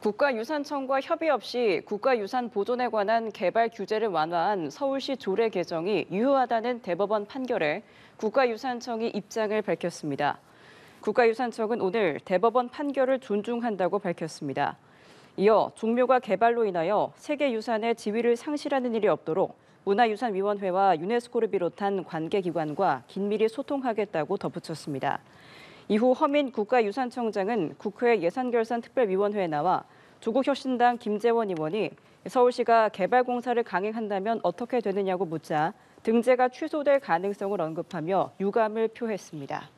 국가유산청과 협의 없이 국가유산 보존에 관한 개발 규제를 완화한 서울시 조례 개정이 유효하다는 대법원 판결에 국가유산청이 입장을 밝혔습니다. 국가유산청은 오늘 대법원 판결을 존중한다고 밝혔습니다. 이어 종묘가 개발로 인하여 세계유산의 지위를 상실하는 일이 없도록 문화유산위원회와 유네스코를 비롯한 관계기관과 긴밀히 소통하겠다고 덧붙였습니다. 이후 허민 국가유산청장은 국회 예산결산특별위원회에 나와 조국혁신당 김재원 의원이 서울시가 개발 공사를 강행한다면 어떻게 되느냐고 묻자 등재가 취소될 가능성을 언급하며 유감을 표했습니다.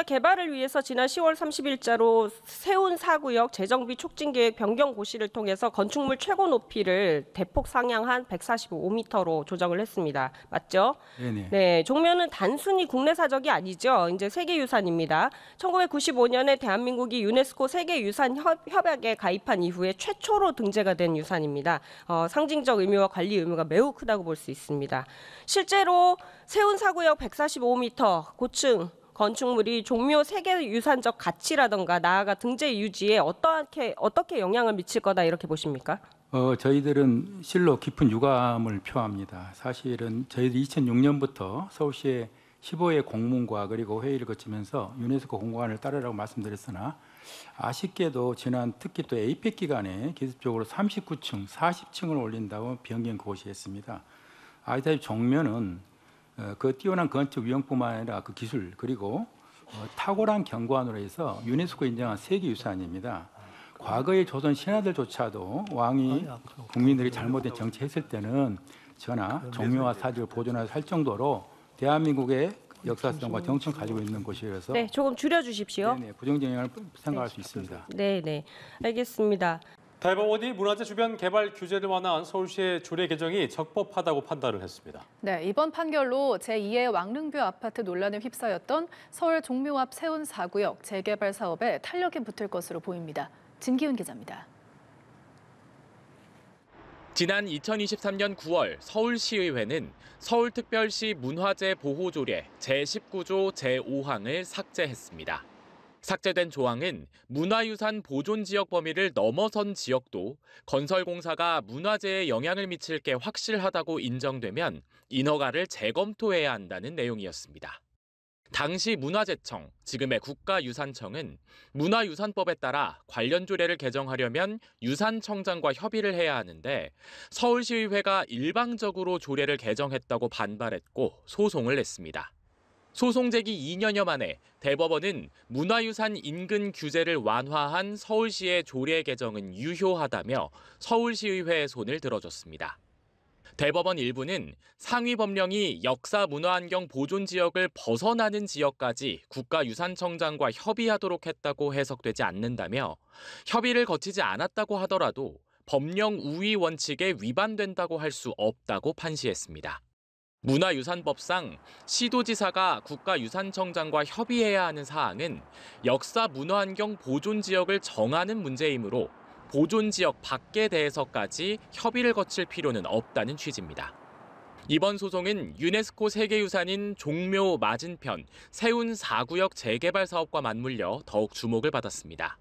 개발을 위해서 지난 10월 30일자로 세운 4구역 재정비 촉진계획 변경 고시를 통해서 건축물 최고 높이를 대폭 상향한 145m로 조정을 했습니다. 맞죠? 네네. 네, 종묘는 단순히 국내 사적이 아니죠. 이제 세계유산입니다. 1995년에 대한민국이 유네스코 세계유산 협약에 가입한 이후에 최초로 등재가 된 유산입니다. 상징적 의미와 관리 의무가 매우 크다고 볼 수 있습니다. 실제로 세운 4구역 145m 고층 건축물이 종묘 세계유산적 가치라든가 나아가 등재 유지에 어떻게 영향을 미칠 거다 이렇게 보십니까? 저희들은 실로 깊은 유감을 표합니다. 사실은 저희들이 2006년부터 서울시의 15회 공문과 그리고 회의를 거치면서 유네스코 공고안을 따르라고 말씀드렸으나 아쉽게도 지난 특히 또 에이펙 기간에 기습적으로 39층, 40층을 올린다고 변경 고시했습니다. 아시다시피 종묘는 그 뛰어난 건축 위용뿐만 아니라 그 기술 그리고 탁월한 경관으로 해서 유네스코 인정한 세계유산입니다. 과거의 조선 신하들조차도 왕이 국민들이 잘못된 정치했을 때는 전하 종묘와 사직을 보존해서 할 정도로 대한민국의 역사성과 정체를 가지고 있는 곳이라서 네, 조금 줄여주십시오. 네, 부정적 영향을 생각할 수 있습니다. 네, 알겠습니다. 대법원이 문화재 주변 개발 규제를 완화한 서울시의 조례 개정이 적법하다고 판단을 했습니다. 네, 이번 판결로 제2의 왕릉뷰 아파트 논란에 휩싸였던 서울 종묘 앞 세운 4구역 재개발 사업에 탄력이 붙을 것으로 보입니다. 진기훈 기자입니다. 지난 2023년 9월 서울시의회는 서울특별시 문화재 보호조례 제19조 제5항을 삭제했습니다. 삭제된 조항은 문화유산 보존지역 범위를 넘어선 지역도 건설공사가 문화재에 영향을 미칠 게 확실하다고 인정되면 인허가를 재검토해야 한다는 내용이었습니다. 당시 문화재청, 지금의 국가유산청은 문화유산법에 따라 관련 조례를 개정하려면 유산청장과 협의를 해야 하는데 서울시의회가 일방적으로 조례를 개정했다고 반발했고 소송을 냈습니다. 소송 제기 2년여 만에 대법원은 문화유산 인근 규제를 완화한 서울시의 조례 개정은 유효하다며 서울시의회의 손을 들어줬습니다. 대법원 일부는 상위 법령이 역사문화환경 보존지역을 벗어나는 지역까지 국가유산청장과 협의하도록 했다고 해석되지 않는다며 협의를 거치지 않았다고 하더라도 법령 우위 원칙에 위반된다고 할 수 없다고 판시했습니다. 문화유산법상 시도지사가 국가유산청장과 협의해야 하는 사항은 역사문화환경 보존지역을 정하는 문제이므로 보존지역 밖에 대해서까지 협의를 거칠 필요는 없다는 취지입니다. 이번 소송은 유네스코 세계유산인 종묘 맞은편 세운 4구역 재개발 사업과 맞물려 더욱 주목을 받았습니다.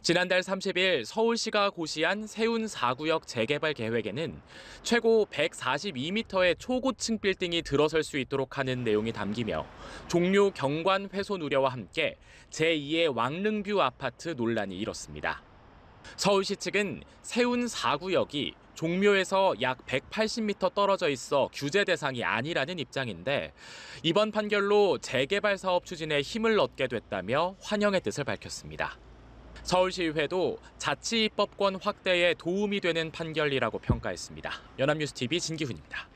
지난달 30일 서울시가 고시한 세운 4구역 재개발 계획에는 최고 142m의 초고층 빌딩이 들어설 수 있도록 하는 내용이 담기며 종묘 경관 훼손 우려와 함께 제2의 왕릉뷰 아파트 논란이 일었습니다. 서울시 측은 세운 4구역이 종묘에서 약 180m 떨어져 있어 규제 대상이 아니라는 입장인데 이번 판결로 재개발 사업 추진에 힘을 얻게 됐다며 환영의 뜻을 밝혔습니다. 서울시의회도 자치입법권 확대에 도움이 되는 판결이라고 평가했습니다. 연합뉴스TV 진기훈입니다.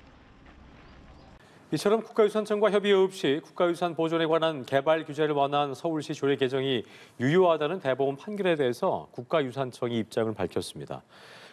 이처럼 국가유산청과 협의 없이 국가유산 보존에 관한 개발 규제를 완화한 서울시 조례 개정이 유효하다는 대법원 판결에 대해서 국가유산청이 입장을 밝혔습니다.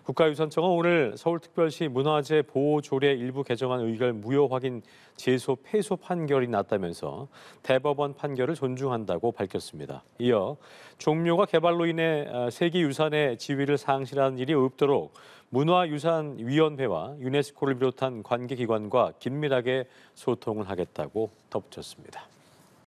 국가유산청은 오늘 서울특별시 문화재 보호조례 일부 개정안 의결 무효 확인 제소 패소 판결이 났다면서 대법원 판결을 존중한다고 밝혔습니다. 이어 종묘가 개발로 인해 세계유산의 지위를 상실하는 일이 없도록 문화유산위원회와 유네스코를 비롯한 관계기관과 긴밀하게 소통을 하겠다고 덧붙였습니다.